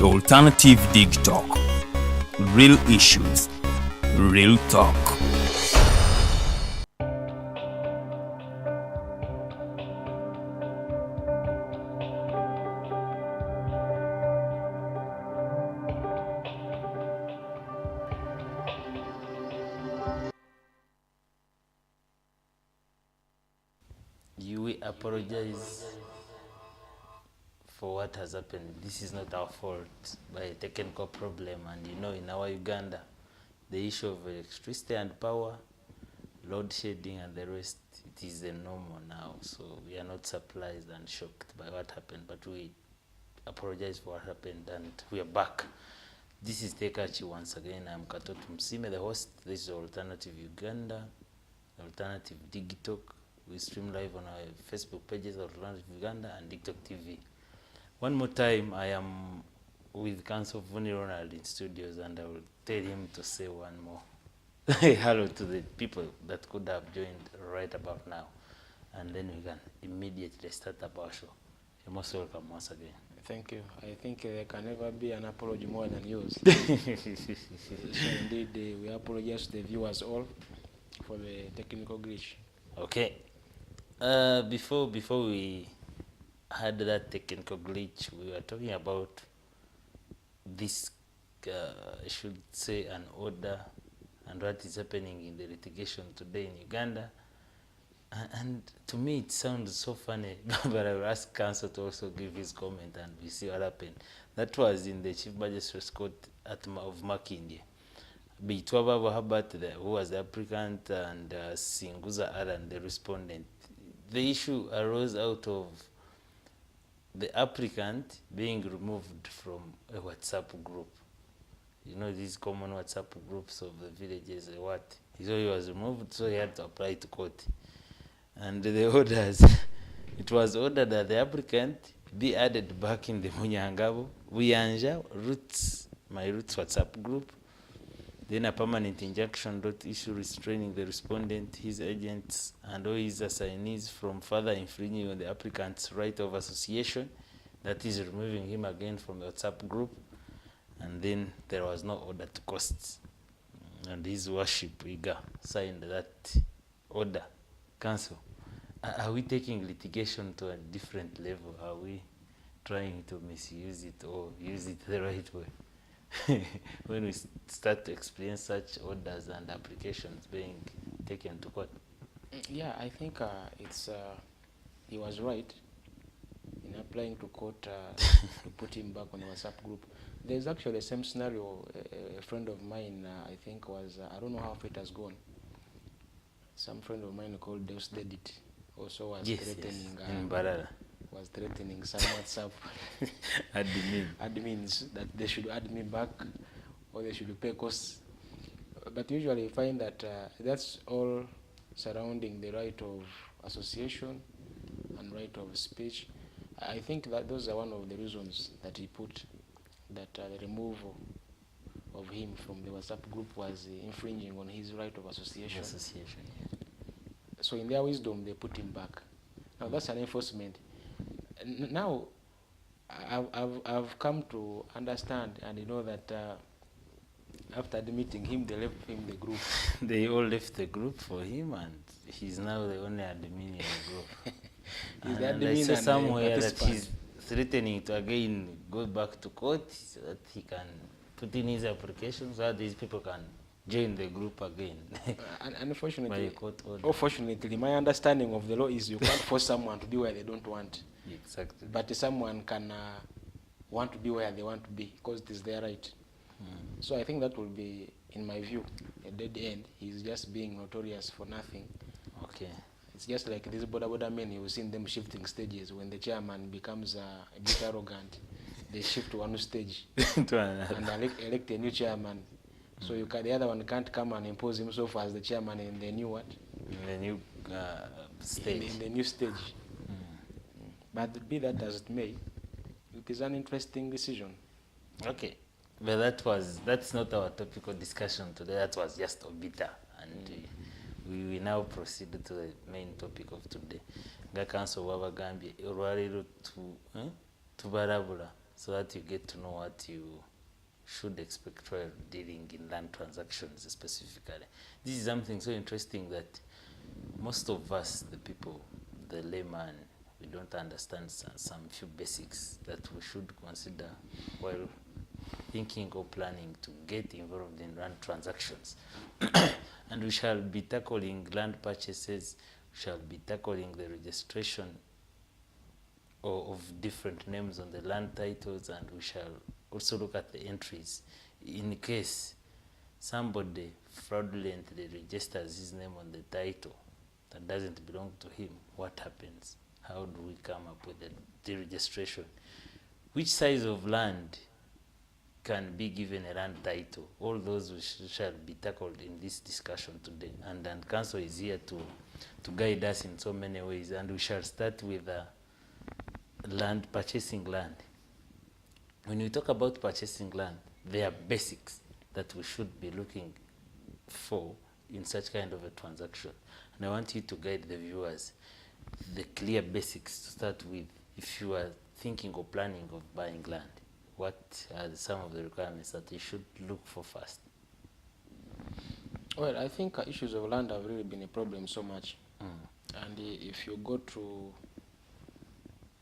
alternative Digitalk. Real issues, real talk. We apologize for what has happened. This is not our fault, by a technical problem. And in our Uganda, the issue of electricity and power, load shedding and the rest, it is the normal now. So we are not surprised and shocked by what happened, but we apologize for what happened and we are back. This is Tekachi once again. I'm Katoto Msime, the host. This is Alternative Uganda, Alternative Digitalk. We stream live on our Facebook pages, Alternative Uganda and Digitalk TV. One more time, I am with Counsel Vuni Ronald in studios, and I will tell him to say one more hello to the people that could have joined right about now. And then we can immediately start our show. You're most welcome once again. Thank you. I think there can never be an apology more than yours. So indeed, we apologize to the viewers all for the technical glitch. Okay. Before we had that technical glitch, we were talking about this, I should say, an order and what is happening in the litigation today in Uganda. And to me, it sounds so funny, but I will ask Counsel to also give his comment and we see what happened. That was in the Chief Magistrate's Court of Makindye. Bitwaba Habat, who was the applicant, and Singuza Aran, the respondent. The issue arose out of the applicant being removed from a WhatsApp group. These common WhatsApp groups of the villages, So he was removed, so he had to apply to court. And the orders, it was ordered that the applicant be added back in the Munyangabo, Buyanja, My Roots WhatsApp group. Then a permanent injunction issue restraining the respondent, his agents, and all his assignees from further infringing on the applicant's right of association, that is removing him again from the WhatsApp group. And then there was no order to costs. And his worship, Iga, signed that order. Counsel, are we taking litigation to a different level? Are we trying to misuse it or use it the right way? When we start to experience such orders and applications being taken to court? Yeah, I think he was right in applying to court to put him back on the WhatsApp group. There's actually the same scenario. A friend of mine, I think was, I don't know how it has gone. Some friend of mine called Deus Dedit also was threatening was threatening some WhatsApp admins that they should add me back or they should pay costs. But usually you find that that's all surrounding the right of association and right of speech. I think that those are one of the reasons that he put that the removal of him from the WhatsApp group was infringing on his right of association. So in their wisdom, they put him back. Now that's an enforcement. Now, I've come to understand and that after admitting him, they left him the group. They all left the group for him, and he's now the only admin in the group. And I saw somewhere that he's threatening to again go back to court so that he can put in his application so that these people can join the group again. Unfortunately, my understanding of the law is you can't force someone to be where they don't want. Exactly. But someone can want to be where they want to be because it is their right. So I think that will be, in my view, a dead end. He's just being notorious for nothing. Okay. It's just like these border men, you've seen them shifting stages. When the chairman becomes a bit arrogant, they shift to one stage and elect a new chairman. So the other one can't come and impose himself as the chairman in the new what? In the new stage. In the new stage. But be that as it may, it is an interesting decision. Okay. But that's not our topical discussion today. That was just Obita. And we will now proceed to the main topic of today. Counsel Wabagambye, Urwariro to Barabula. so that you get to know what you should expect while dealing in land transactions specifically. This is something so interesting that most of us, the people, the layman, we don't understand some few basics that we should consider while thinking or planning to get involved in land transactions. And we shall be tackling land purchases, we shall be tackling the registration of different names on the land titles, and we shall also look at the entries in case somebody fraudulently registers his name on the title that doesn't belong to him. What happens? How do we come up with the deregistration? Which size of land can be given a land title? All those shall be tackled in this discussion today, and Counsel is here to guide us in so many ways. And we shall start with land, purchasing land. When we talk about purchasing land, there are basics that we should be looking for in such kind of a transaction. And I want you to guide the viewers the clear basics to start with. If you are thinking or planning of buying land, what are some of the requirements that you should look for first? Well, I think issues of land have really been a problem so much. And if you go to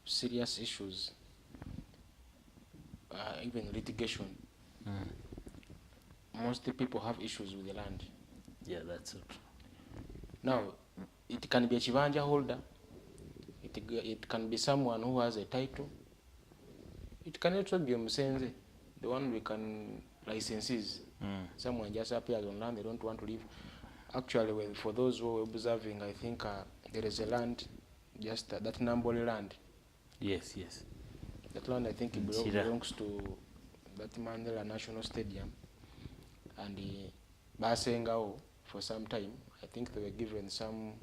serious issues, even litigation, most people have issues with the land. Yeah, that's it. Now, it can be a chivanja holder, it can be someone who has a title, it can also be a musenze, the one we can licenses. Someone just appears on land, they don't want to live. Actually, well, for those who are observing, I think there is a land, just that Namboli land. Yes, yes. That land, I think, it belongs to that Mandela National Stadium. And Basengao, for some time, I think they were given some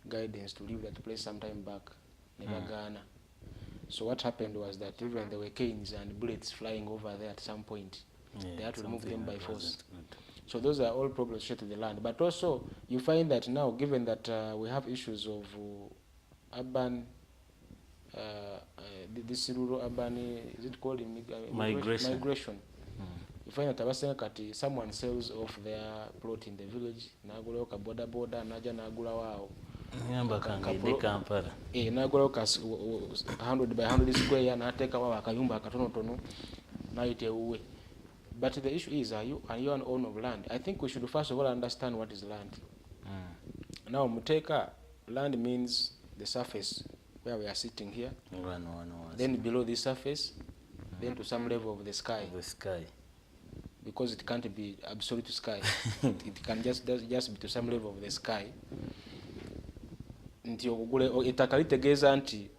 guidance to leave that place some time back, never Ghana. So what happened was that even there were canes and bullets flying over there at some point. They had to remove them by force. So those are all problems related to the land. But also, you find that now, given that we have issues of urban, this rural urban, is it called migration? You find that someone sells off their plot in the village, nagula ka boda naja nagula wao. Nagula ka 100 by 100 square na ateka wa akayumba akatono na ite uwe. But the issue is, are you an owner of land? I think we should first of all understand what is land. Now, Muteka, land means the surface where we are sitting here. Then below the surface, then to some level of the sky. Because it can't be absolute sky. It can just be to some level of the sky. Nti itakalitegeeza nti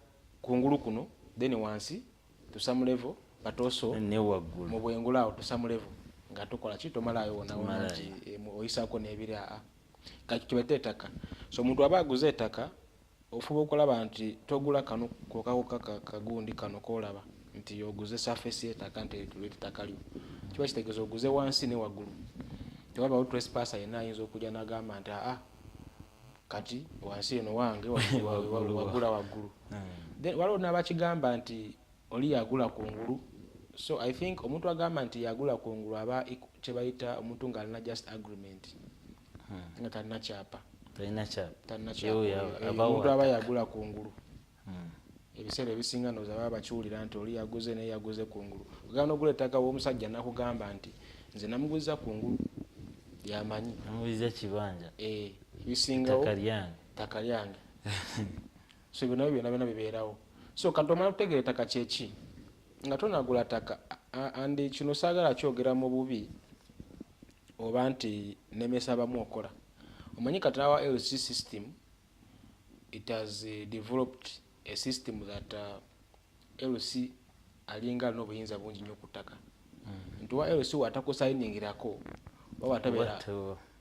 kungulu kuno, then wansi to some level, but also mu bwengula to some level nga tukola ki tomalayo wona nti oyisako n'ebiri kakibete ettaka. So omuntu aba aguze ettaka ofuba okulaba nti togula kano kokako kagundi kano kolaba nti yoguze surface y'ettaka nti ettaka liwo. Kiba kitegeeza oguze wansi ne waggulu. Tewaba trespasser yenna ayinza okujja n'agamba nti kati wansi eno wange wagula waggulu. Then waliwo n'abakigamba nti oli yagula kungulu. So I think omuntu agamba nti yagula kungulu aba kyebayita omuntu ng'alina just agreement nga talina kyapa. Omuntu aba yagula kungulu. Ebiseera ebisinga nooza baba bakiwulira nti oli yaguze naye yaguze kungulu. Ogenda ogula ettaka w'omusajja nakugamba nti nze namuguza kungulu yamanyi. Namuguza kibanja. Ebisingawo ttaka lyange. So ebyo nabyo byonna bibeerawo. So kantomala okutegeera ettaka kyeki nga tonagula ttaka andi kino saagala kyogera mu bubi oba nti nemesa abamu okola. Omanyi kati our LC system, it has developed a system that LC alinga alina obuyinza bungi nnyo ku ttaka. Nti wa LC watakusayiningirako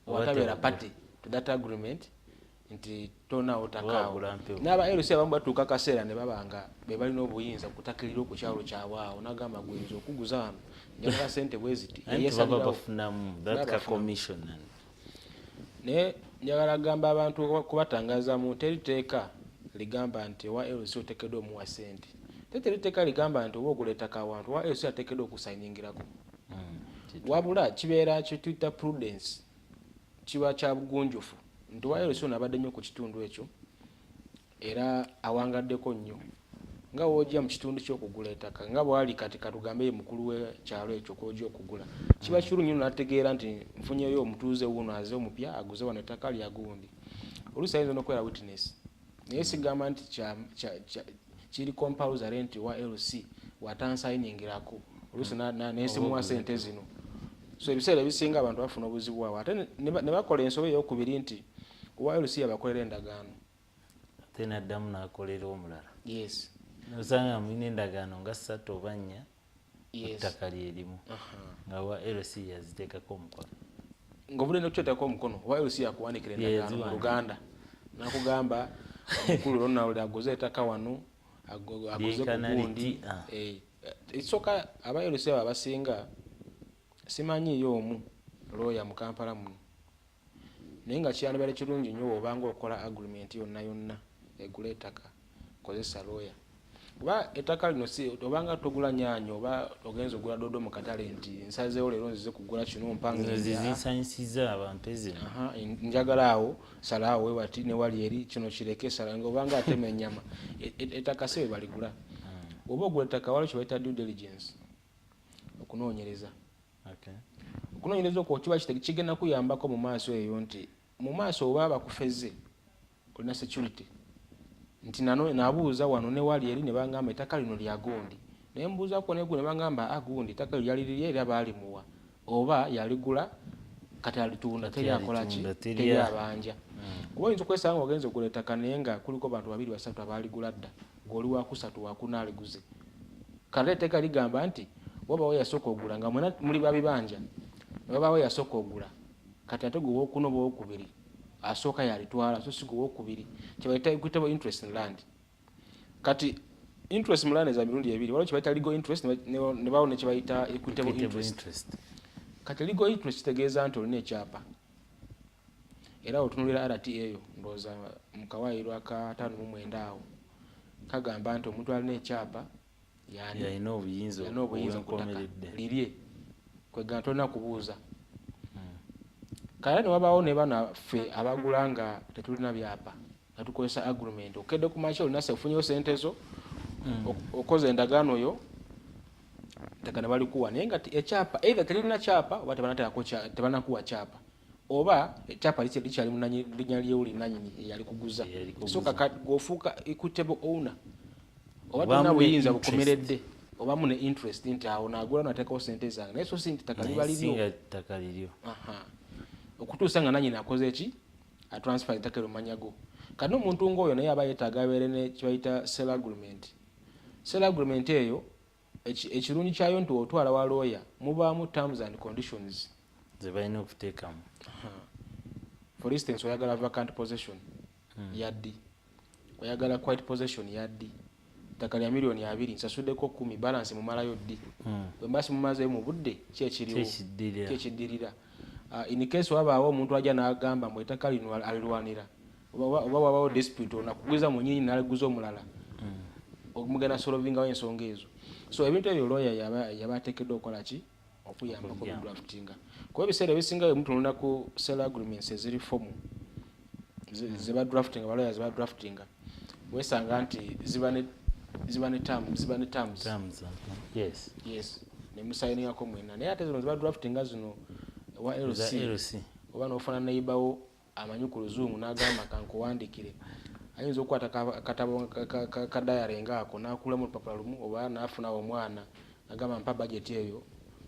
watabeera party to that agreement nti tonaawo ttaka. N'aba LC abamu batuuka kaseera ne babanga be balina obuyinza kutakirira ku kyalo kyabwe awo n'agamba gwenza okuguza wano njagala ssente bwe ziti. Naye njagala gamba abantu kubatangaza mu teriteeka ligamba nti wa LC oteekeddwa omuwa ssente. teteri teka ligamba nti oba ogula ettaka awantu wa LC ateekeddwa okusayiningirako. Wabula kibeera kye tuyita prudence, kiba kya bugunjufu nti wa LC ono abadde nnyo ku kitundu ekyo era awangaddeko nnyo nga wojja mu kitundu ky'okugula ettaka nga bwali kati katugambe mukulu w'ekyalo ekyo kwojja okugula, kiba kiru nnyo n'ategeera nti nfunyeyo omutuuze wuuno aze omupya aguze wano ettaka lya gundi. Oluusi ayinza n'okubeera witness naye sigamba nti kiri compulsory nti wa LC watansayiningirako oluusi neesimuwa sente zino. So ebiseera ebisinga abantu bafuna obuzibu awo ate ne bakola ensobe ey'okubiri nti wa LC abakolera endagaano ate n'addamu n'akolera omulala. Yes. Nosanga mulina endagaano nga 3 oba 4 ettaka lyerimu nga wa LC yaziteekako omukono. Ng'obudde n'okuteekako omukono wa LC yakuwanikira endagaano mu Uganda n'akugamba omukulu Ronald aguze ettaka wano aguze ku gundi. Ekisooka aba LC abo abasinga simanyiyo omu lawyer mu Kampala muno, naye nga kyandibaire kirungi nnyo obanga okola agreement yonna egula ettaka kozesa lawyer. Kuba ettaka lino obanga togula nnyaanya oba ogenza ogula dodo mu katale nti nsazeewo leero nzize kugula kino mpanga zisanyisiza abantu ezino. Njagala awo salaawo wewati ne wali eri kino kireke sala ng'obanga atema ennyama ettaka si bwe baligula. Oba ogula ettaka waliwo kye bayita due diligence, okunoonyereza. Okunoonyereza okwo kiba kigenda kuyambako mu maaso eyo nti mu maaso oba bakufeze olina security nti nabuuza wano ne wali eri ne bangamba ettaka lino lya gundi, naye mbuuzaako ne bangamba gundi ettaka lyo lyali lirye era baalimuwa oba yaligula kati alitunda teri akola ki teri abanja. Kuba oyinza okwesanga nga ogenza ogula ettaka naye nga kuliko abantu 2 3 abaaligula dda ng'oli wakusatu wakuna aliguze. Kale etteeka ligamba nti wabawo yasooka ogula nga mwena muli babibanja wabawo yasooka ogula kati ate gwe wokuna oba wokubiri asooka yalitwala so si gwe wokubiri kyebayita equitable interest in land. Kati interest mu land eza mirundi ebiri, waliwo kyebayita legal interest ne bawo ne kyebayita equitable interest. Kati legal interest kitegeeza nti olina ekyapa era otunulira RTA eyo ndowooza mu kawaayiro aka 5 awo kagamba nti omuntu alina ekyapa yalina obuyinza okukomeredde lirye kwega tolina kubuuza. Kale ne wabaawo ne banaffe abagula nga tetulina byapa nga tukozesa agreement okedde ku makya olina ofunyeyo sente zo okoze endagaano yo ettaka ne balikuwa naye nga ekyapa either terilina kyapa oba tebanakuwa kyapa oba ekyapa likyali mu linnya lyewuli nannyini eyali kuguza. Soka gwofuuka equitable owner oba tolina buyinza bukomeredde oba mune interest nti awo naagula nateekawo sente zange naye so si nti ttaka liba liryo okutuusa nga nannyini akoze eki atransfer ettaka erumanyago. Kati omuntu ng'oyo naye aba yeetaaga abeere ne kibayita sell agreement. Sell agreement eyo ekirungi kyayo nti otwala wa lawyer mubaamu terms and conditions ze balina okuteekamu. For instance oyagala vacant possession yaddi, oyagala quiet possession yaddi, ettaka lya $2,000,000 nsasuddeko 10 balance mumalayo ddi bwe mbasi mumazeyo mu budde kyekiddirira. In case wabaawo omuntu ajja n'agamba mbu ettaka lino alirwanira oba wabaawo dispute onakuguza mu nnyini n'aliguza omulala omugenda solvingawo ensonga ezo. So ebintu ebyo lawyer yaba ateekeddwa okukola ki okuyambako draftinga. Kuba ebiseera ebisinga bwe mutunula ku sell agreements eziri fomu zeba draftinga balawyer zeba draftinga wesanga nti ziba ne terms. Yes ne musayiningako mwena naye ate zino ziba draftinga zino wa LC oba n'ofuna neighbour amanyi ku luzungu n'agamba kankuwandikire ayinza okukwata akatabo ka diary ngaako n'akulamu olupapula lumu oba n'afuna omwana agamba mpa budget eyo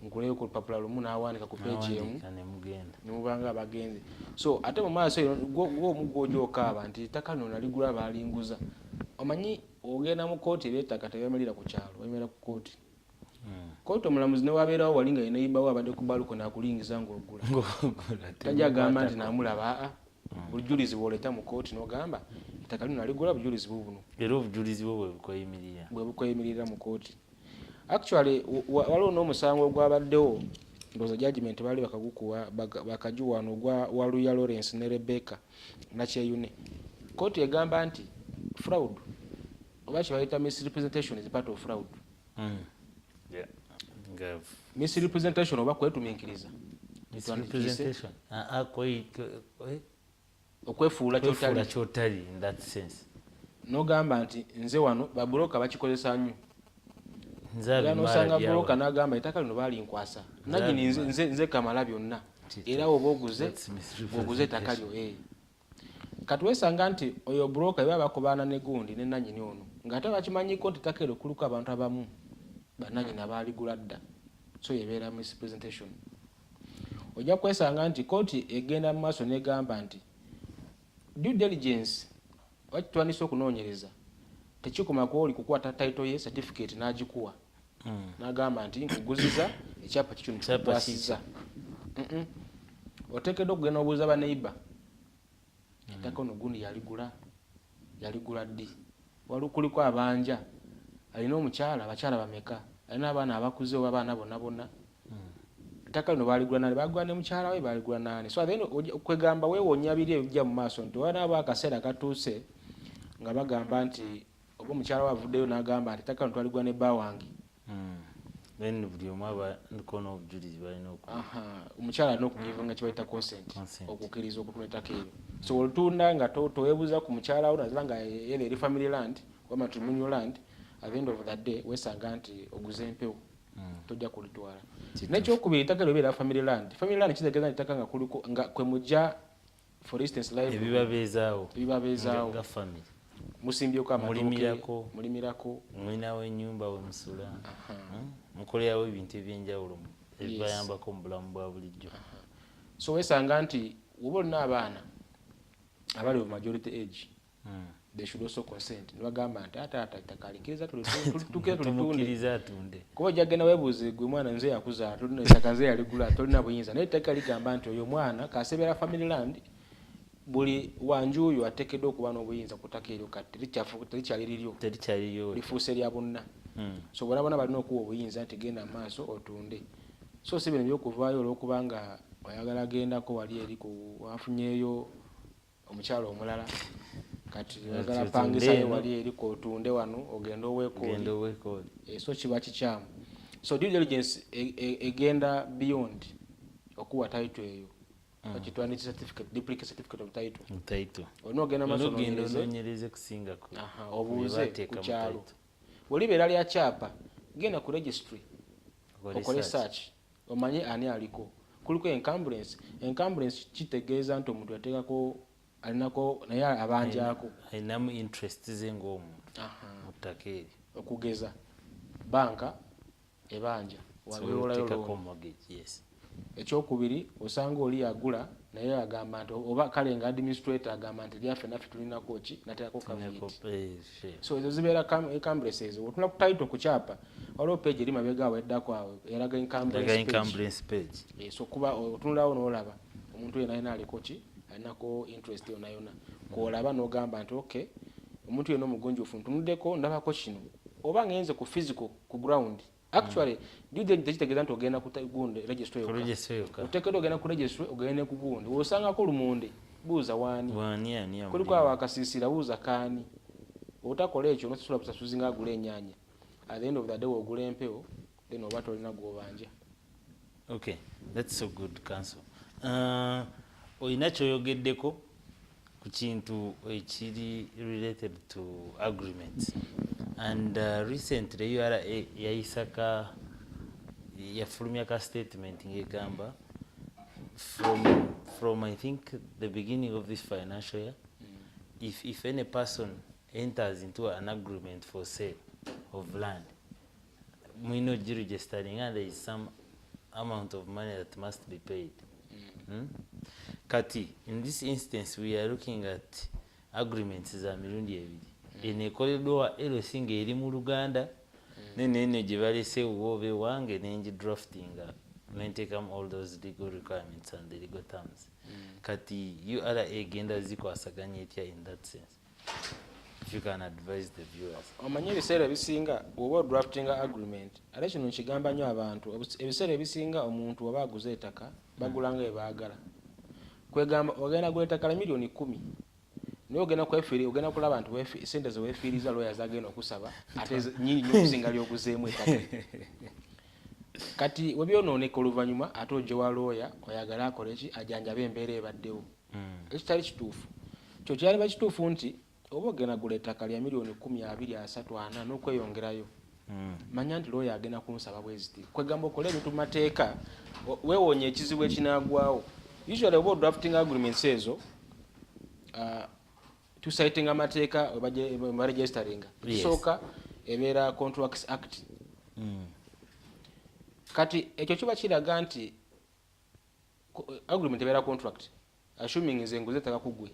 nkuleyo ku lupapula lumu n'awanika ku page emu ne mubanga abagenzi. So ate mu maaso eyo gw'omuggo ogyokaaba nti ettaka lino naligula baalinguza omanyi ogenda mu kooti eby'ettaka tebeemalira ku kyalo beemera ku kooti. Kooti omulamuzi ne wabeerawo wali nga neighbour abadde ku baluko n'akulingiza ng'ogula tajja agamba nti naamulaba bujulizi bw'oleeta mu kooti n'ogamba ettaka lino naligula bujulizi buno era obujulizi bwe bwebukweyimirira mu kooti. Actually waliwo n'omusango ogwabaddewo ndowooza judgment baali bakagukuwa bakajuwa wano ogwa Waluya Lawrence ne Rebecca Nakyeyune. Kooti egamba nti fraud oba kyebayita misrepresentation is part of fraud. Yeah. Misrepresentation oba kwetuminkiriza Misrepresentation. okwefuula kyotali in that sense. N'ogamba nti nze wano babuloka bakikozesa nnyo. Era nosanga buloka n'agamba ettaka lino balinkwasa nanyini nze kamala byonna era oba oguze ettaka lyo. Kati wesanga nti oyo buloka eba bakobaana ne gundi ne nanyini ono ng'ate bakimanyiko nti ettaka eryo kuliko abantu abamu bannanyini abaaligula dda, so yebeera misrepresentation. Ojja kwesanga nti kooti egenda mu maaso n'egamba nti due diligence wakitwanisa okunoonyereza tekikoma ku oli kukwata title ye certificate n'agikuwa n'agamba nti nkuguziza ekyapa kikyo nkikwasiza. Oteekeddwa okugenda obuuza baneiba ettaka ono gundi yaligula ddi, wali kuliko abanja, alina omukyala, abakyala bameka, alina abaana abakuze oba abaana bonna ettaka lino baligula nani, bagula ne mukyala we, baligula nani. So then kwegamba weewonya biri ebijja mu maaso nti wanaaba akaseera katuuse nga bagamba nti oba omukyala we avuddeyo n'agamba nti ettaka lino twaligula ne bba wange. Then buli omu abaliko n'obujulizi balina omukyala alina okugivinga kyebayita consent, okukkiriza okutunda ettaka eryo. So olutunda nga toweebuuza ku mukyala wo nazira nga era eri family land oba matrimonial land, at the end of the day wesanga nti oguze empewo tojja kulitwala. N'ekyokubiri ettaka lyo beera family land kitegeeza nti ettaka nga kuliko nga kwe mujja for instance live ebibabeezaawo nga family musimbyeko amatooke, mulimirako, mwina w'ennyumba we musula, mukolerawo ebintu eby'enjawulo ebibayambako mu bulamu bwa bulijjo. So wesanga nti woba olina abaana abali of majority age, they should also consent. Nibagamba nti ate ettaka likkiriza tulitunde. Kuba ojja kugenda weebuuze gwe mwana nze yakuzaala, tolina ettaka nze yaligula, tolina buyinza. Naye ettaka ligamba nti oyo mwana kasebeera family land, buli wanju oyo ateekeddwa okuba n'obuyinza ku ttaka eryo, kati terikyali liryo, lifuuse lya bonna. So bona balina okuwa obuyinza nti genda mu maaso otunde. So si bino ebyokuvaayo olw'okubanga oyagala agendako wali eri wafunyeeyo omukyalo omulala, kati oyagala pangisayo wali eri otunde wano ogenda oweekooli. So kiba kikyamu. So due diligence egenda beyond okuwa title eyo. Kitwani certificate, duplicate certificate of title. Onogenda maaso noonyereze kusingako. Obuuze ku kyalo. Bw'olibeera lya kyapa, genda ku registry okole search omanye ani aliko. Kuliko encumbrance. Encumbrance kitegeeza nti omuntu yateekako alinako naye abanjako. Alinamu interest ze ng'omuntu mu ttaka eryo. Okugeza banka ebanja wabeerayo mortgage. Yes. Ekyokubiri osanga oli yagula naye agamba nti oba kale nga administrator agamba nti lyaffe naffe tulinako ki nateekako kaviti. So ezo zibeera encumbrances. Otuna ku title ku kyapa waliwo page eri mabega awo eddako awo eraga encumbrances page. So kuba otunulawo n'olaba omuntu yenna alina aliko ki alinako interest yonna yonna kwolaba n'ogamba nti okay omuntu yenna omugonjufu ntunuddeko ndabako kino oba ngenze ku physical ku ground. Actually, due diligence kitegeeza nti ogenda ku gundi registry yokka. Oteekeddwa ogenda ku registry ogende ku gundi. Osangako lumonde buuza waani. Kuliko awo akasiisira buuza kaani. Otakola ekyo nosasula busasuzi nga agula ennyaanya. At the end of the day ogula empewo then oba tolina gw'obanja. Okay, that's so good, Counsel. Olina kyoyogeddeko ku kintu ekiri related to agreements. And recently URA yayisaka yafulumya ka statement ngegamba from I think the beginning of this financial year, if any person enters into an agreement for sale of land, we know registering and there is some amount of money that must be paid. Kati, in this instance we are looking at agreements za mirundi ebiri. Enekoleddwa LC ng'eri mu Uganda nene gye balese wobe wange nengi draftinga nenteekamu all those legal requirements and the legal terms. Kati URA egenda zikwasaganya etya in that sense? If you can advise the viewers. Omanye ebiseera ebisinga oba drafting agreement ate kino nkigamba nnyo abantu ebiseera ebisinga omuntu oba aguze ettaka bagulanga ebaagala kwegamba ogenda gula ettaka la $10,000,000 naye ogenda kulaba nti sente zeweefiiriza lawyer zagenda okusaba ate nyingi nnyo okusinga lyoguzeemu ettaka. Kati webyonooneka oluvannyuma ate ojja lawyer oyagala akole ki ajanjabe embeera ebaddewo. Ekitali kituufu. Kyo kyaliba kituufu nti oba ogenda gula ettaka lya milioni 10, 20, 30, 40 n'okweyongerayo. Manya nti lawyer agenda kunsaba bweziti. Kwegamba okole ebintu mu mateeka weewoonya ekizibu ekinaagwawo. Usually oba drafting agreements ezo tuciting amateeka oba registeringa. Ekisooka ebeera Contracts Act. Kati ekyo kiba kiraga nti agreement ebeera contract assuming nze nguze ettaka ku ggwe.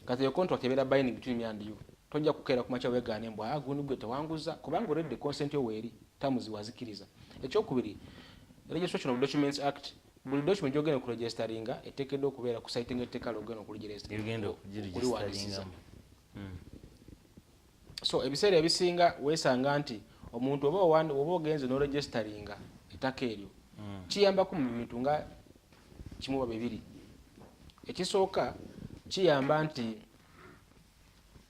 Kati eyo contract ebeera binding between me and you. Tojja kukeera ku makya weegaane mbu gundi gwe tewanguza kubanga already consent yo weeri tamuzi wazikiriza. Ekyokubiri Registration of Documents Act buli document gy'ogenda okuregisteringa eteekeddwa okubeera ku citing etteeka ly'ogenda okuliregisteringa. So ebiseera ebisinga weesanga nti omuntu oba ogenze n'oregisteringa ettaka eryo kiyambako mu bintu nga kimu oba bibiri. Ekisooka kiyamba nti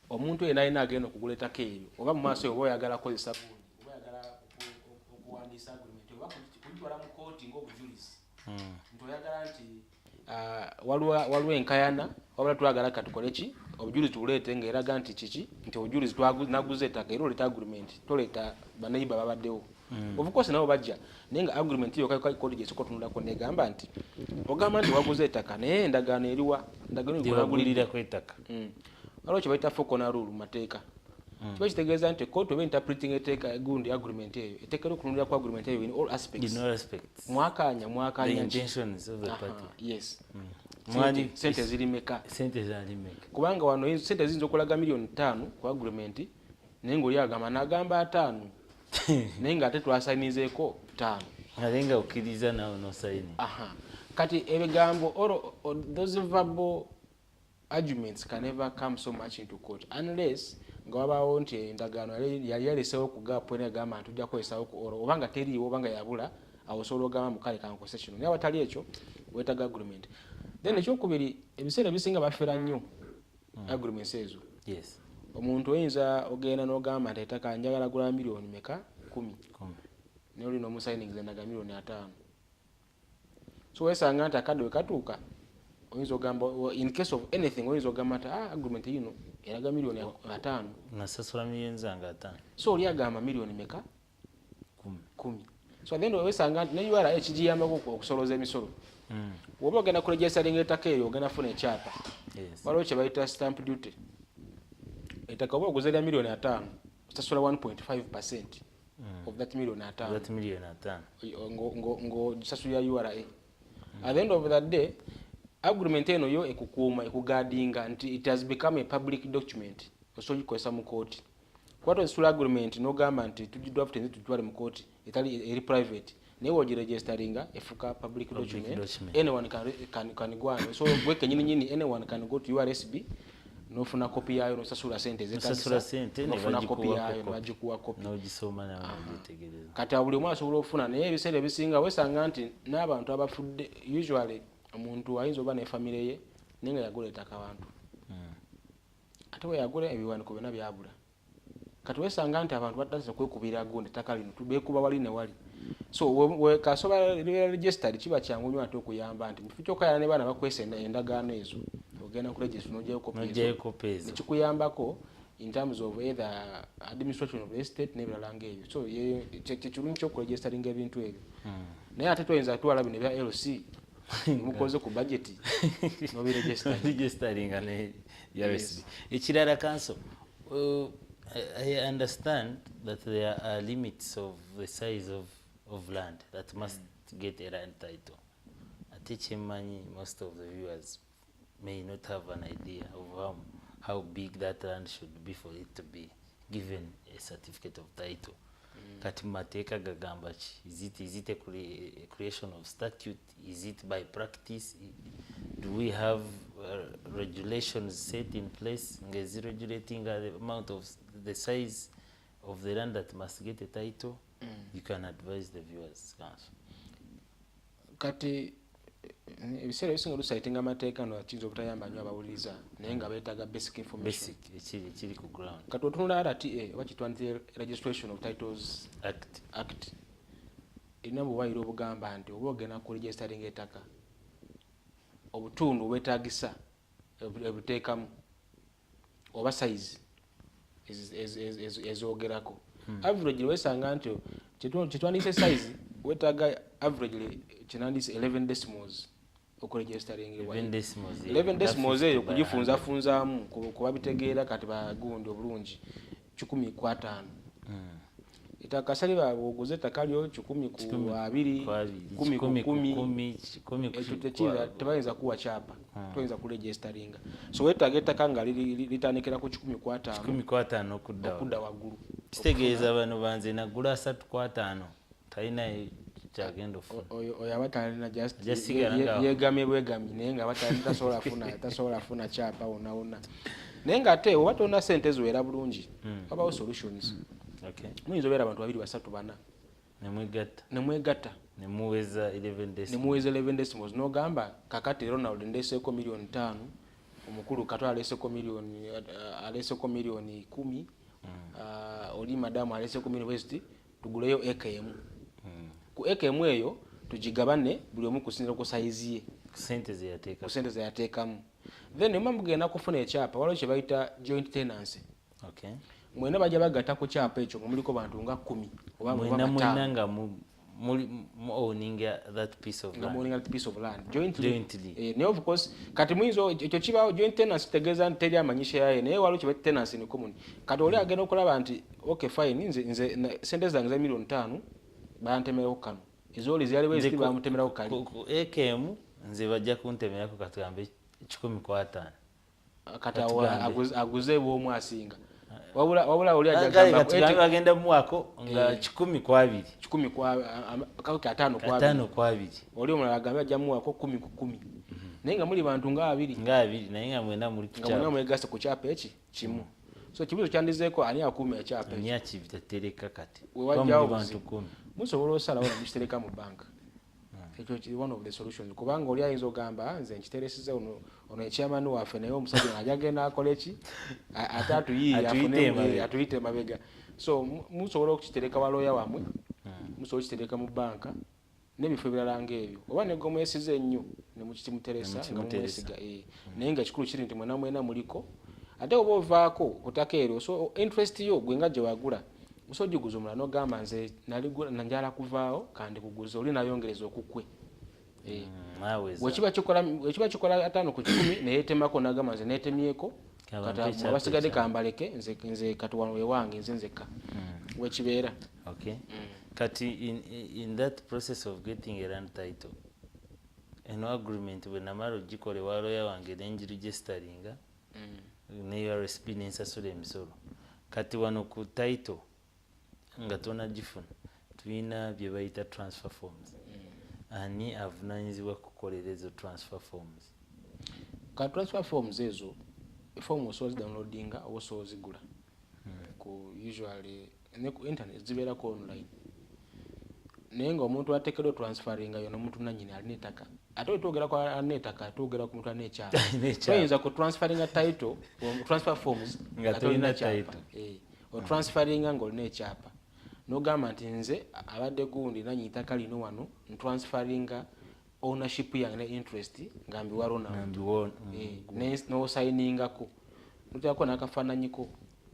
omuntu yenna alina agenda okugula ettaka eryo oba mu maaso oba oyagala kukozesa gundi oba oyagala okuwandiisa agreement oba kugitwala mu kooti ng'obujulizi nti oyagala nti waliwo enkayana wabula twagala katukole ki obujulizi tubuleete ng'eraga nti kiki nti obujulizi naguze ettaka era oleeta agreement toleeta baneiba babaddewo. Of course nabo bajja naye nga agreement yo kooti gyesooka otunulako negamba nti ogamba nti waguze ettaka naye endagaano eriwa ndagaano ettaka waliwo kye bayita fokona rule mu mateeka. Kiba kitegeeza nti kooti oba interpreting etteeka gundi agreement eyo eteekera okunulira ku agreement eyo in all aspects. Mwakanya yes. Sente ziri meka? Kubanga wano sente ziyinza okulaga milioni 5 ku agreement naye ng'oli agamba n'agamba 5 naye ng'ate twasayinizeeko 5 ate nga okkiriza nawe n'osayini. Kati ebigambo those verbal arguments can never come so much into court unless nga wabaawo nti endagaano yali yaleseewo ku gaapu ena egamba nti ojja kukozesaawo ku oro oba nga teriiwo oba nga yabula awo osobola ogamba mukale ka concession naye awatali ekyo weetaga agreement. Then ekyokubiri ebiseera ebisinga bafera nnyo agreements ezo. Omuntu oyinza ogenda n'ogamba nti ettaka njagala gula milioni meka 10 naye oli n'omusigning zendaga milioni 5. So weesanga nti akadde we katuuka oyinza ogamba in case of anything oyinza ogamba nti agreement yino eraga milioni 5 nasasula milioni zange 5 so oli agamba milioni meka 10. So then weesanga nti ne URA ekigiyambako okusoloza emisolo. Woba ogenda ku registeringa ettaka eryo ogenda funa ekyapa waliwo kye bayita stamp duty. Ettaka oba oguze lya milioni 5 osasula 1.5% of that milioni 5 ng'ogisasulira URA. At the end of that day agreement eno yo ekukuuma ekugadinga nti it has become a public document osobola okukozesa mu kooti. Kwata osasula agreement n'ogamba nti tugidrafte nzi tutwale mu kooti eri private naye wogiregisteringa efuka public document. Anyone can go on. So gwe kenyini anyone can go to URSB n'ofuna kopi yayo n'osasula sente n'ofuna kopi yayo n'agikuwa kopi n'ogisoma nawe n'ogitegereza. Kati buli omu asobola okufuna naye ebiseera ebisinga weesanga nti n'abantu abafudde usually omuntu ayinza oba ne family ye naye nga yagula ettaka abantu ate we yagula ebiwandiiko byonna byabula. Kati weesanga nti abantu batandise okwekubira gundi ettaka lino beekuba wali ne wali. So kasoba registered kiba kyangu nnyo ate okuyamba nti mu kyokayana ne baana bakwesa endagaano ezo ogenda ku register n'ogyayo kopi ezo nekikuyambako in terms of either administration of the estate n'ebirala ng'ebyo. So kyekirungi ky'okuregisteringa ebintu ebyo naye ate toyinza twala bino ebya LC mukoze ku budget nobiregisteringa ne URSB. Ekirala Counsel, I understand that there are limits of the size of land that must get a land title. Ate kyemmanyi most of the viewers may not have an idea of how big that land should be for it to be given a certificate of title. Kati mateeka gagamba ki? Is it a creation of statute? Is it by practice? Do we have regulations set in place regulating the amount of the size of the land that must get a title? You can advise the viewers, Counsel. Kati ebiseera ebisinga olusayitinga amateeka no kiyinza obutayamba nnyo abawuliriza naye nga beetaaga basic information ekiri ku ground. kati otunula RTA oba kitwandise registration of titles act erina buwayiro obugamba nti oba ogenda ku registering ettaka obutundu obwetaagisa ebuteekamu oba size ezogerako average wesanga nti kitwandise size wetaaga average kinandise 11 decimals okuregistering 11 decimals eyo kugifunzafunzaamu kuba bitegeera kati bagundi obulungi 15 ettaka saliba oguze ettaka lyo 10 ku 2 10 ku 10 tebayinza kuwa kyapa toyinza kuregisteringa so wetaaga ettaka nga litandikira ku 10 ku 5 okudda waggulu kitegeeza bano banze nagula 3 ku 5 talina kyagenda ofuna oyo aba talina just yegamye bwegamye naye nga tasobola funa kyapa wonna naye nga ate oba tolina sente ziwera bulungi wabawo solutions. Muyinza obeera abantu 2 3 4 nemwegatta nemuweza 11 decimals nogamba kakati Ronald ndeseeko million 5 omukulu katwa aleseeko million 10 oli madamu aleseeko million west tuguleyo eka emu ku eka emu eyo tugigabane buli omu kusinzira ku size ye sente zeyateekamu then nemba mugenda kufuna ekyapa waliwo kye bayita joint tenancy. Mwena bajja bagatta ku kyapa ekyo muliko bantu nga 10 oba mwena nga owning that piece of land jointly. Ne of course kati mwizo ekyo kibawo joint tenancy tegeeza teri amanyisha yaye naye waliwo kye bayita tenancy ni common kati oli agenda okulaba nti okay fine nze sente zange za million 5 bantemerako kano ezooli ziyaliwo eziti bamutemerako kali ku ekm nze bajja kuntemerako katugambe 10 ku 5 kati aguze bw'omu asinga wabula oli agenda muwako nga 10 ku 2 5 ku 2 oli omulala agambe ajja muwako 10 ku 10 naye nga muli bantu nga 2 naye nga mwena muli nga mwena mwegase ku kyapa eki kimu so kibuzo kyandizeeko ani akuuma ekyapa ani akibitereka kati wewajjawo bantu 10 musobola osalawo nemukitereka mu banka ekyo one of the solutions kubanga oli ayinza ogamba nze nkiteresiza ono ekyamani waffe naye omusajja ajja agenda akola eki ate atuyite mabega so musobola okukitereka walooya wamwe musobola okukitereka mu banka n'ebifo ebirala ng'ebyo oba negwe mwesize ennyo nemukimuteresa nga mumwesiga naye nga kikulu kiri nti mwena muliko ate oba ovaako kutaka eryo so interest yo gwe nga gye wagula osobola ogiguza omulala n'ogamba nze njala kuvaawo kandi kuguza oli nayongereza okukwe wekiba kikola 5 ku 10 neyetemako nagamba nze netemyeko kati abasigadde kambaleke nze kati wano wewange nze nzekka wekibeera. Kati in that process of getting a land title an agreement when namara ogikole walooya wange nengiregisteringa ne URSP nensasula emisolo kati wano ku title nga tonagifuna tulina bye bayita transfer forms ani avunanyizibwa kukolera ezo transfer forms. Ka transfer forms ezo form osobola zidownloadinga oba osobola zigula ku usually ne ku internet zibeerako online naye nga omuntu ateekeddwa transferinga yona omuntu nanyini alina ettaka ate wetwogera ku alina ettaka twogera ku muntu alina ekyapa toyinza ku transferinga title transfer forms nga tolina kyapa otransferinga ng'olina ekyapa n'ogamba nti nze abadde gundi nanyi ettaka lino wano ntransferinga ownership yange ne interest nga mbiwa Ronald n'osayiningako noteekako n'akafaananyiko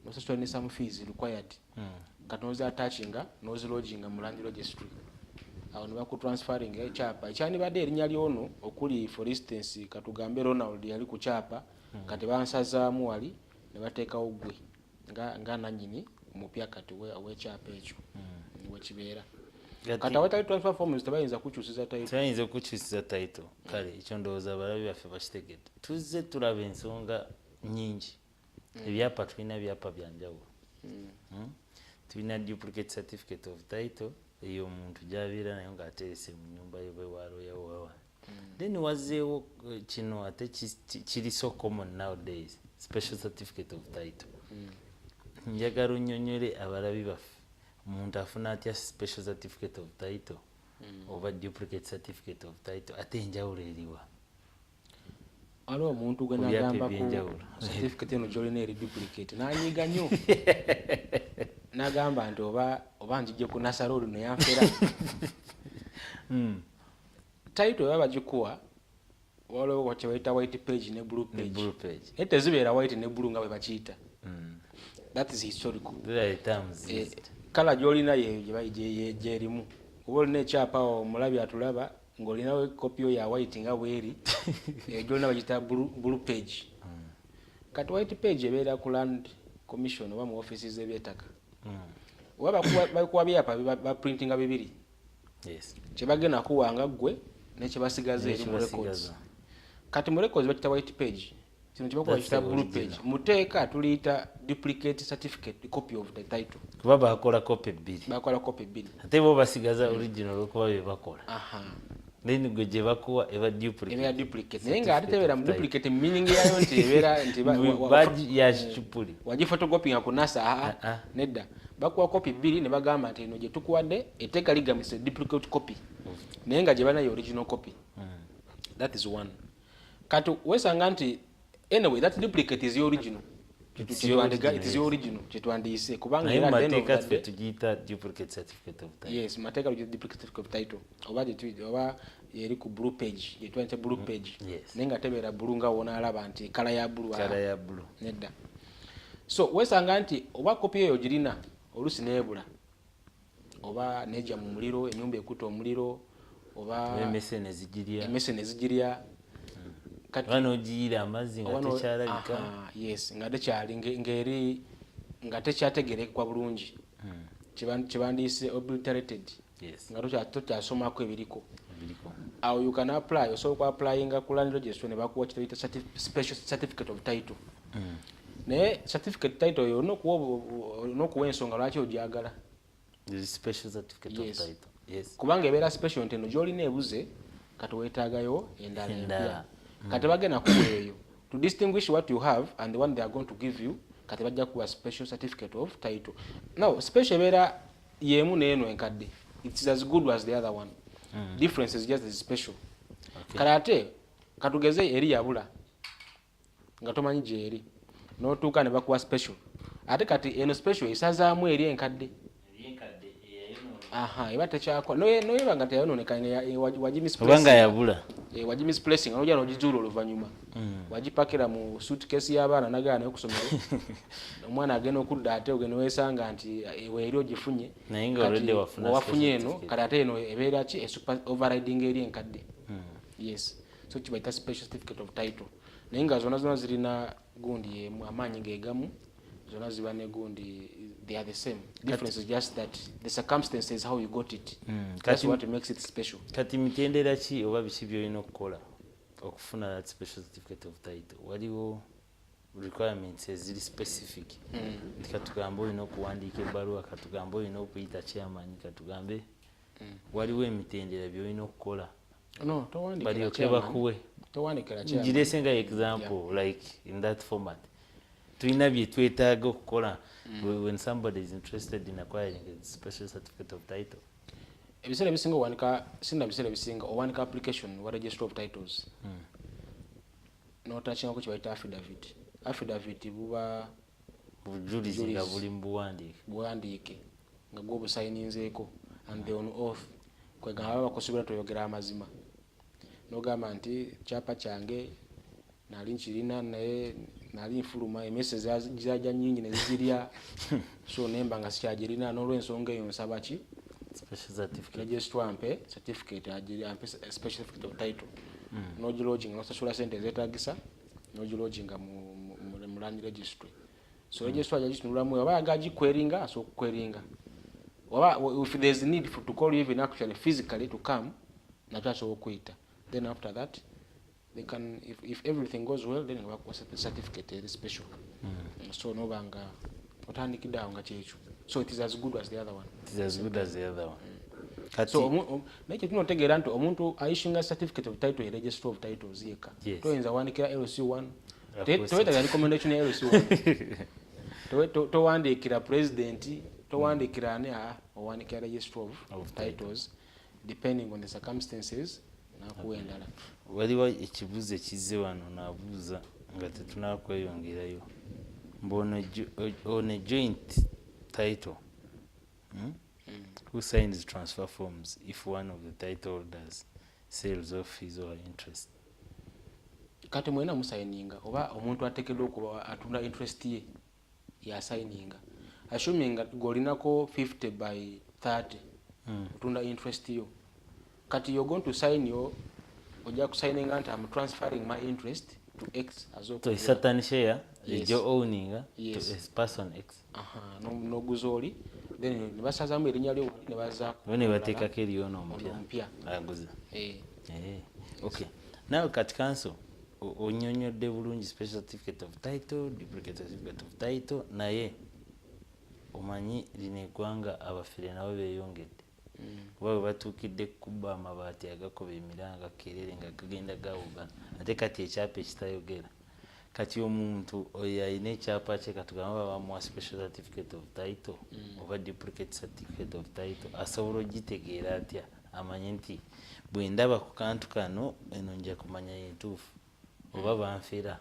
nosasula ne some fees required kati noziattachinga noziloginga mu land registry awo nebakutransferinga ekyapa ekyandibadde erinnya lyono okuli for instance katugambe Ronald yali ku kyapa kati bansazaamu wali ne bateekawo gwe nga nanyini omupya kati w'ekyapa ekyo wekibeera kati awatali transfer forms tebayinza kukyusiza title kale ekyo ndowooza abalabi baffe bakitegedde tuzze tulaba ensonga nnyingi ebyapa tulina byapa byanjawulo tulina duplicate certificate of title eyo omuntu gyabeera nayo ng'aterese mu nnyumba ye bwewalooyawo wawa then wazzeewo kino ate kiri so common nowadays special certificate of title njagala onnyonnyole abalabi baffe omuntu afuna atya special certificate of title oba duplicate certificate of title ate enjawulo eriwa waliwo omuntu gwe nagamba ku certificate eno gyolina eri duplicate nanyiga nnyo nagamba nti oba njije ku nasalo lino yanfera title baba bagikuwa waliwo kye bayita white page ne blue page naye tezibeera white ne blue nga bwe bakiyita that is historical kala gyolina gyerimu oba olina ekyapa omulabi atulaba ng'olinawo kopiyo ya white nga bweri gyolina bagiyita blue page kati white page ebeera ku land commission oba mu offices z'ebyettaka oba bakuwa byapa baprintinga bibiri kyebagenda kuwanga ggwe nekyebasigaza eri mu records kati mu records bakita white page kino kyebakuba bakita blue page muteeka tuliyita duplicate certificate copy of the title kuba bakola copy bbiri ate bo basigaza original okuba bye bakola then gwe gye bakuwa eba duplicate naye nga ate tebeera mu duplicate meaning yayo nti ebeera nti ya kipuli wagifotokopinga ku nasa nedda bakuwa copy bbiri ne bagamba nti eno gye tukuwadde eteeka ligamisa duplicate copy naye nga gye banayo original copy that is one kati wesanga nti anyway that duplicate is your original it is your original kyetwandiise kubanga era mateeka tugiyita duplicate certificate of title yes mateeka tugiyita duplicate certificate of title oba eri ku blue page gyetwayita blue page naye nga tebeera blue nga wona alaba nti kala ya blue nedda so wesanga nti oba kopi eyo girina olusi neebula oba nejja mu muliro ennyumba ekuta omuliro oba emese nezigirya wano ogiyira amazzi nga tekyalabika yes nga tekyali ngeri nga tekyategerekwa bulungi kyebandiise obliterated nga tokyasomako ebiriko awo you can apply osobola okuapplyinga ku land registry ne bakuwa kituyita special certificate of title naye certificate title yo nokuwa ensonga lwaki ogyagala kubanga ebeera special nti eno gyolina ebuze kati weetaagayo endala empya kati bagenda kuwa eyo to distinguish what you have and the one they are going to give you kati bajja kuwa special certificate of title now special ebeera yemu neeno enkadde it's as good as the other one difference is just as special kati ate katugeze eri yabula nga tomanyi gyeri n'otuuka ne bakuwa special ate kati eno special esazaamu eri enkadde eba tekyakwa noyeba nga teyayononeka obanga yabula wagimisplacing nojja nogizuula oluvannyuma wagipakira mu suitcase y'abaana nagala naye okusomero omwana agenda okudda ate ogenda wesanga nti weeri ogifunye naye nga already wafunye eno kati ate eno ebeera ki overriding eri enkadde yes so kibayita special certificate of title naye nga zonna zirina gundi amaanyi geegamu zonna ziba ne gundi they are the same difference is just that the circumstances how you got it that's what makes it special kati mitendera ki oba biki byolina okukola okufuna that special certificate of title waliwo requirements eziri specific katugambe olina okuwandiika ebbaluwa katugambe olina okuyita chairman katugambe waliwo emitendera byolina okukola no balyoke bakuwe ngirese nga example like in that format tulina bye twetaaga okukola when somebody is interested in acquiring a special certificate of title ebiseera ebisinga owanika sinda biseera ebisinga owanika application wa registry of titles n'otakingako kye bayita affidavit buba bujulizi nga buli mu buwandiike nga gwe obusayininzeeko and the on oath kwegamba baba bakusuubira toyogera amazima n'ogamba nti kyapa kyange nali nkirina naye nali nfuluma emese zajja nnyingi ne zigirya so nemba nga sikyagirina n'olw'ensonga eyo nsaba ki registrar ampe certificate ampe special certificate of title n'ogiloginga n'osasula sente ezeetagisa n'ogiloginga mu land registry so registrar agitunulamu oba agagikweringa asobola okukweringa oba if there is need to call you even actually physically to come nakyo asobola okuyita then after that they can if everything goes well then bakuwa certificate is special so nobanga otandikidde awo nga kyekyo so it is as good as the other one so nakyo tunotegeera nti omuntu ayishinga certificate of title register of titles yeka toyinza wandikira LC1 towetaga recommendation ya LC1 towandikira president towandikira ani owandikira register of titles depending on the circumstances nakuwa endala. Waliwo ekibuuzo ekizze wano naabuuza nga tetunaakweyongerayo on a joint title, who signs transfer forms if one of the title holders sells off his or her interest? Kati mwena musayininga oba omuntu ateekeddwa okuba atunda interest ye yasayininga, assuming golinako 50 by 30 otunda interest yo, kati you're going to sign your ojja kusigninga nti I'm transferring my interest to X as So a certain share Yes. you're owning Yes. to a person X. Noguza oli then ne basazaamu erinnya lyo ne bazaako Ne bateekako eryono ompya. omupya aguza. Eh. Okay. Now kati counsel onnyonnyodde bulungi special certificate of title, duplicate certificate of title, naye omanyi lino eggwanga abafere nabo beeyongedde. Kuba bwe batuukidde kubba amabaati agakoba emiranga kerere nga gagenda gawugana ate kati ekyapa ekitayogera. Kati omuntu oyo alina ekyapa kye katugamba bamuwa special certificate of title oba duplicate certificate of title, asobola ogitegeera atya amanye nti bwe ndaba ku kantu kano eno nja kumanya yentuufu oba banfera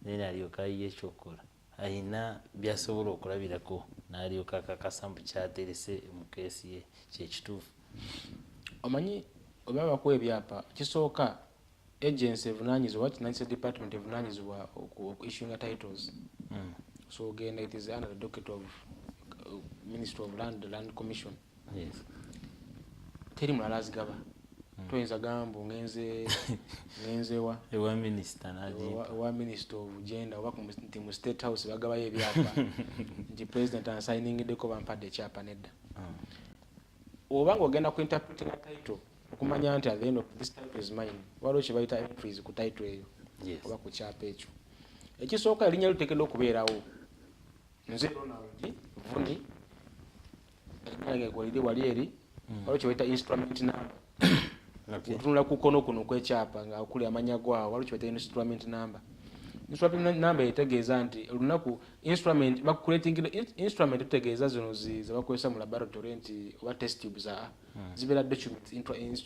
naye alyoka ayiye ekyokola ayina byasobola okulabirako n'alyoka akakasa mbu kyaterese mu keesi ye kyekituufu. Omanyi oba bakuwa ebyapa kisooka agency evunaanyizibwa kinanyisa department evunaanyizibwa issuing titles. So ogenda it is under the docket of Ministry of Land Commission. Yes. Teri mulala azigaba. Toyinza gamba ngenzewa ewa minisita n'agimpa wa minister of gender oba nti mu state house bagabayo ebyapa nti president ansigningideko bampadde ekyapa nedda. Oba ng'ogenda ku interpreting a title okumanya nti at the end of this title is mine, waliwo kye bayita entries ku title eyo oba ku kyapa ekyo. Ekisooka erinnya liteekeddwa okubeerawo. Nze Ronald Vuni erinnya lyange wali eri, waliwo kye bayita instrument number. Otunula ku kono kuno kw'ekyapa nga okuli amanya gwawo waliwo kye bayita instrument number. Instrument number etegeeza nti olunaku instrument bakuleetingire instrument tutegeeza zino ze bakozesa mu laboratory nti oba test tubes zibeera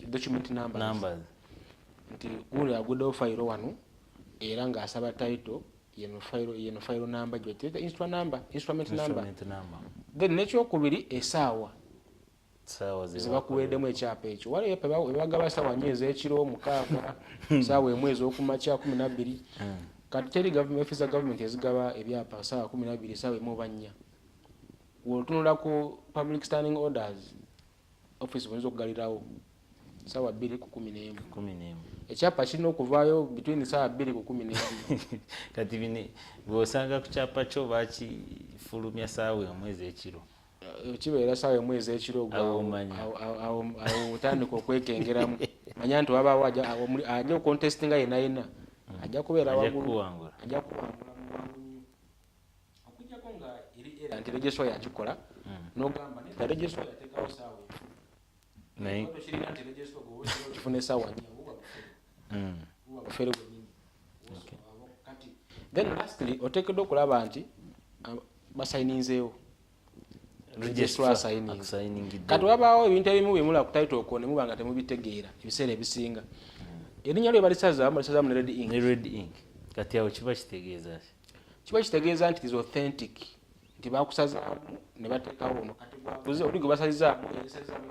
document numbers. Nti uli aguddewo fayiro wano era ng'asaba title yeno fayiro number gyetuyita instrument number. Then n'ekyokubiri essaawa ze bakuweeddemu ekyapa ekyo. Waliwo ebagaba essaawa 4 ez'ekiro 6 essaawa 1 ez'okumakya 12. Kati teri government za government ezigaba ebyapa essaawa 12 essaawa 1 oba 4. W'otunula ku public standing orders office bonza okugalirawo essaawa 2 ku 11. Ekyapa kirina okuvaayo between essaawa 2 ku 11. Kati bine bw'osanga ku kyapa kyo bakifulumya essaawa 1 ez'ekiro kibeera essaawa 1 ez'ekiro awo otandika okwekengeramu manya nti wabaawo ajja okontestinga yenna ajja kubeera waggulu ajja kuwangula okujjako nga era nti registrar yakikola n'ogamba nti registrar yateekawo essaawa naye kirina nti registrar kifuna essaawa 4 bufere bwennyini. Kati then lastly oteekeddwa okulaba nti basayininzeewo registrar asayiningide. Kati wabaawo ebintu ebimu bimula ku title okwo ne muba nga temubitegeera ebiseera ebisinga erinnya lyo balisazaamu ne red ink. Kati awo kiba kitegeeza ki? Kiba kitegeeza nti is authentic nti bakusazaamu ne bateekawo ono kati bwabuze oli gwe basazaamu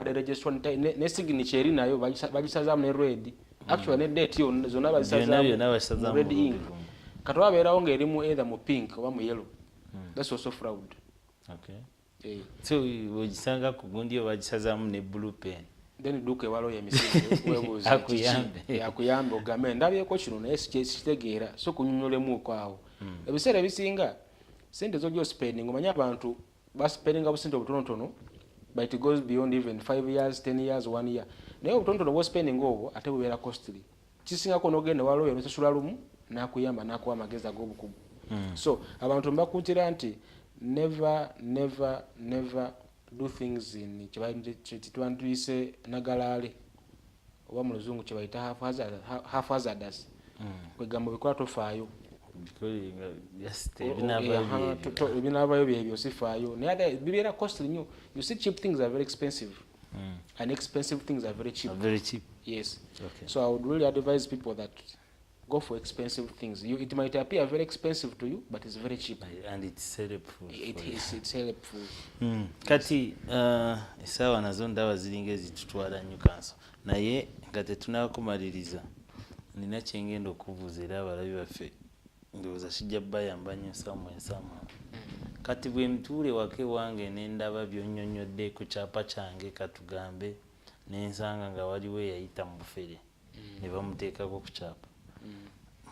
registrar ne signature eri nayo bagisazaamu ne red actually ne date yo zonna bazisazaamu red ink. Kati wabeerawo ng'erimu either mu pink oba mu yellow, that's also fraud. So ogisanga ku gundi yo bagisazaamu ne blue pen. Then duke walo ya misingi webuuza akuyambe ogambe ndabyeko kino naye sikitegeera so kunyunyolemu kwawo. Ebiseera ebisinga sente z'ojja spending omanya abantu baspendinga busente obutonotono but it goes beyond even 5 years 10 years 1 year naye obutonotono bwo spending obwo ate bubeera costly kisingako n'ogenda walo ya nosasula lumu n'akuyamba n'akuwa amagezi ag'obukugu. So abantu mbakuutira nti never do things in kyetwandiyise nagalaale oba mu luzungu kye bayita haphazardous. Kwegamba bikola tofaayo ebinaabayo byebyo sifaayo naye bibeera costly nnyo. You see cheap things are very expensive. and expensive things are very cheap. Very cheap. Yes. Okay. So I would really advise people that go for expensive things. It might appear very expensive to you, but it's very cheap. And it's helpful. It's helpful. Kati esawa nazo ndaba ziringa ezitutwala nnyo kanso naye nga tetunakumaliriza nina kyengenda okubuuza era abalabi baffe ndowooza kijja bayamba nnyo ensamu. Kati bwe mtuule wake wange ne ndaba byonnyonnyodde ku kyapa kyange katugambe n'ensanga nga waliwo eyayita mu bufere ne bamuteekako ku kyapa,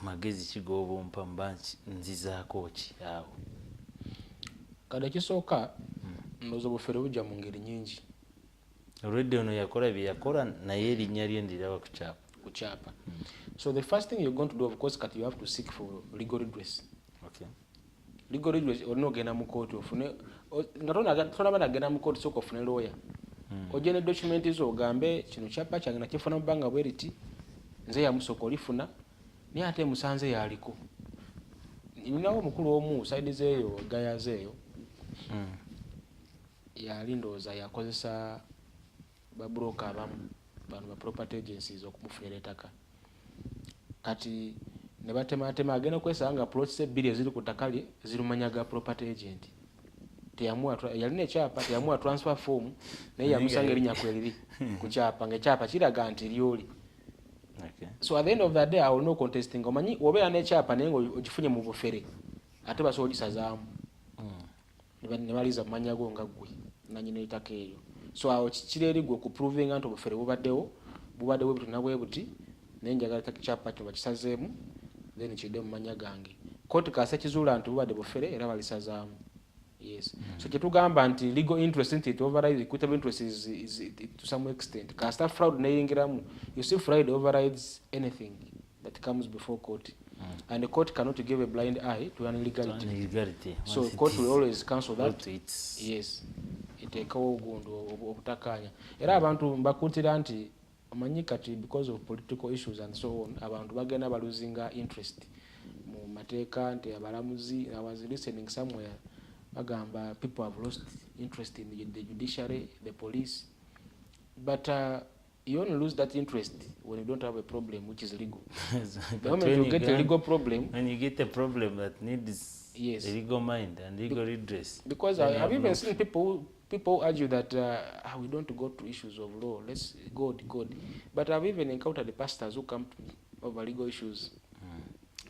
magezi kigooba ompa mba nzizaako ki awo? Kale ekisooka ndowooza obufere bujja mu ngeri nyingi. Olwedde ono yakola bye yakola naye erinnya lye ndiraba ku kyapa. So the first thing you're going to do, of course, Kati, you have to seek for legal redress. Okay. Legal redress olina ogenda mu kooti ofune nga tonaba nagenda mu kooti sooka ofune lawyer. Ojja ne document zo ogambe kino kyapa kyange nakifuna mu bbanga bwe riti nze yamusooka olifuna naye ate musanze yaliko. Ninawo omukulu omu side zeeyo gayazeeyo yali ndowooza yakozesa babroka abamu bano ba property agencies okumufunira ettaka. Kati ne batematema agenda kwesanga nga plots ebbiri eziri ku ttaka lye zirumanya ga property agent. Yalina ekyapa teyamuwa transfer form naye yamusanga erinnya kweriri ku kyapa ng'ekyapa kiraga nti lyoli. So at the end of the day I will no contesting omanyi obeera n'ekyapa naye ng'ogifunye mu bufere ate basobola ogisazaamu ne baliza mumanya go nga ggwe nanyina ettaka eryo. So awo kireri gwe okuprovinga nti obufere bubaddewo butuna bwe buti naye njagala kyapa kino bakisazeemu then kidde mu manya gange. Kooti kaasa kizuula nti bubadde bufere era balisazaamu. Yes. So kyetugamba nti legal interest nti it overrides equitable interest is to some extent. Kasita fraud neyingiramu, you see fraud overrides anything that comes before court. And the court cannot give a blind eye to an illegality. So court will always cancel that. Yes. Iteekawo ogundo obutakanya. Era abantu mbakuutira nti omanyi kati because of political issues and so on abantu bagenda baluzinga interest mu mateeka nti abalamuzi. I was listening somewhere bagamba people have lost interest in the judiciary, the police, but you only lose that interest when you don't have a problem which is legal. The moment you get a legal problem, when you get a problem that needs a legal mind and legal redress. Because I've even seen people argue that we don't go to issues of law, let's God. But I've even encountered the pastors who come over legal issues.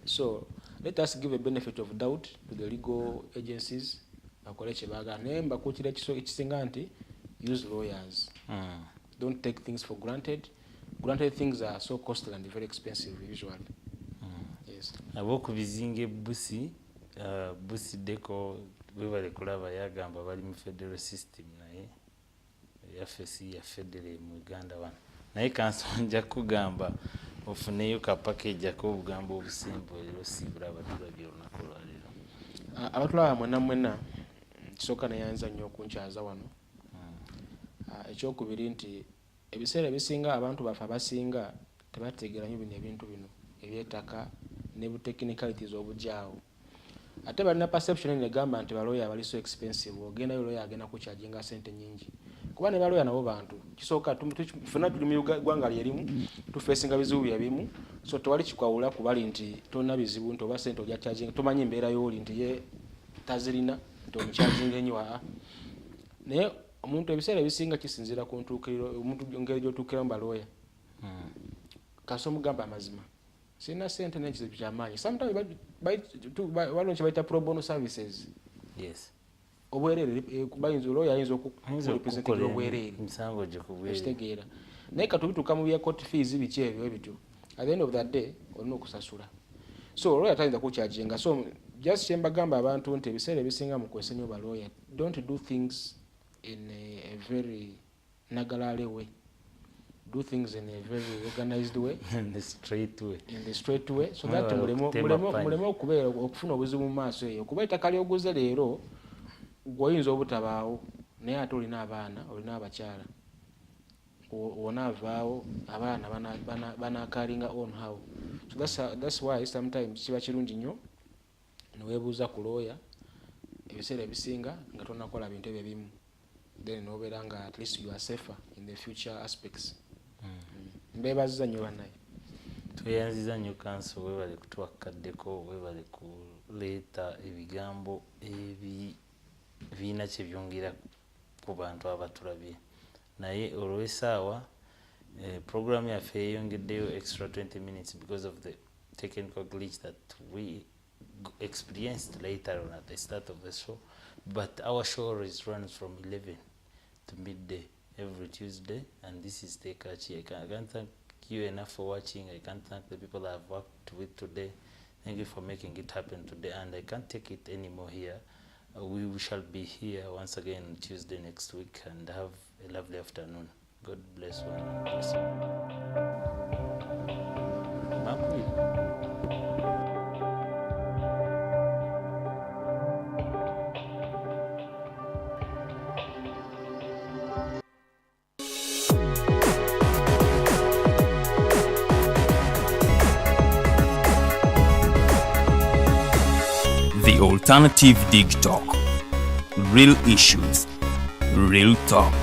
So let us give a benefit of doubt to the legal agencies. Use lawyers. Don't take things for granted. Granted things are so costly and very expensive usually. Yes. Abokubizinga busi deko webale kulaba yagamba bali mu federal system naye yafesi ya federal mu Uganda wana. Naye kansonja kugamba ofuneyo ka package ak'obugambo obusimbo ero sibula abatula byolunaku lwaleero. Abatula mwena kisooka nayanza nnyo okunkyaza wano. Ekyokubiri nti ebiseera ebisinga abantu baffe abasinga tebategeeranyo ebintu bino eby'ettaka ne bu technicalities obujjaawo. Ate balina perception negamba nti balooya bali so expensive, ogendayo looya agenda kukyajinga ssente nnyingi. Kuba ne balooya nabo bantu. Kisooka ffenna tuli mu ggwanga lyerimu, tufeesinga bizibu bya bimu, so tewali kikwawula ku bali nti tolina bizibu nti oba ssente ojja kyajinga, tomanyi embeera y'oli nti ye tazirina nti omukyajinga ennyo aa. Naye omuntu ebiseera ebisinga kisinziira ku ntuukiriro, omuntu ngeri gy'otuukiramu balooya. Kasita omugamba amazima. Sina ssente n'ekizibu ky'amaanyi. Sometimes waliwo kye bayita pro bono services. Yes. Obwereere lawyer ayinza okurepresentinga obwereere. Misango gye ku bwereere. Ekitegeera. Naye katubituuka mu bya court fees biki ebyo. At the end of that day olina okusasula. So lawyer tayinza kukyajinga. So just kye mbagamba abantu nti ebiseera ebisinga mu kwesa nnyo balawyer, don't do things in a very nagalale way. Do things in a very organized way. In the straight way. So that muleme okubeera okufuna obuzibu mu maaso eyo. Kuba ettaka ly'oguze leero gw'oyinza obutabaawo naye ate olina abaana, olina abakyala. Onaavaawo abaana banakalinga on how. So that's why sometimes kiba kirungi nnyo ne weebuuza ku lawyer ebiseera ebisinga nga tonakola bintu ebyo bimu. then nobeera nga at least you are safer in the future aspects. Mbeebaziza nnyo bannaye. Tweyanziza nnyo Counsel, weebale kutwakaddeko, weebale kuleeta ebigambo ebirina kye byongera ku bantu abatulabye. Naye olw'essaawa program yaffe yeyongeddeyo extra 20 minutes because of the technical glitch that we experienced later on at the start of the show. But our show always runs from 11 to midday every Tuesday, and this is Tekachi. I can't thank you enough for watching. I can't thank the people I've worked with today. Thank you for making it happen today, and I can't take it anymore here. We shall be here once again on Tuesday next week, and have a lovely afternoon. God bless one and bless you. The Alternative Digitalk. Real issues, real talk.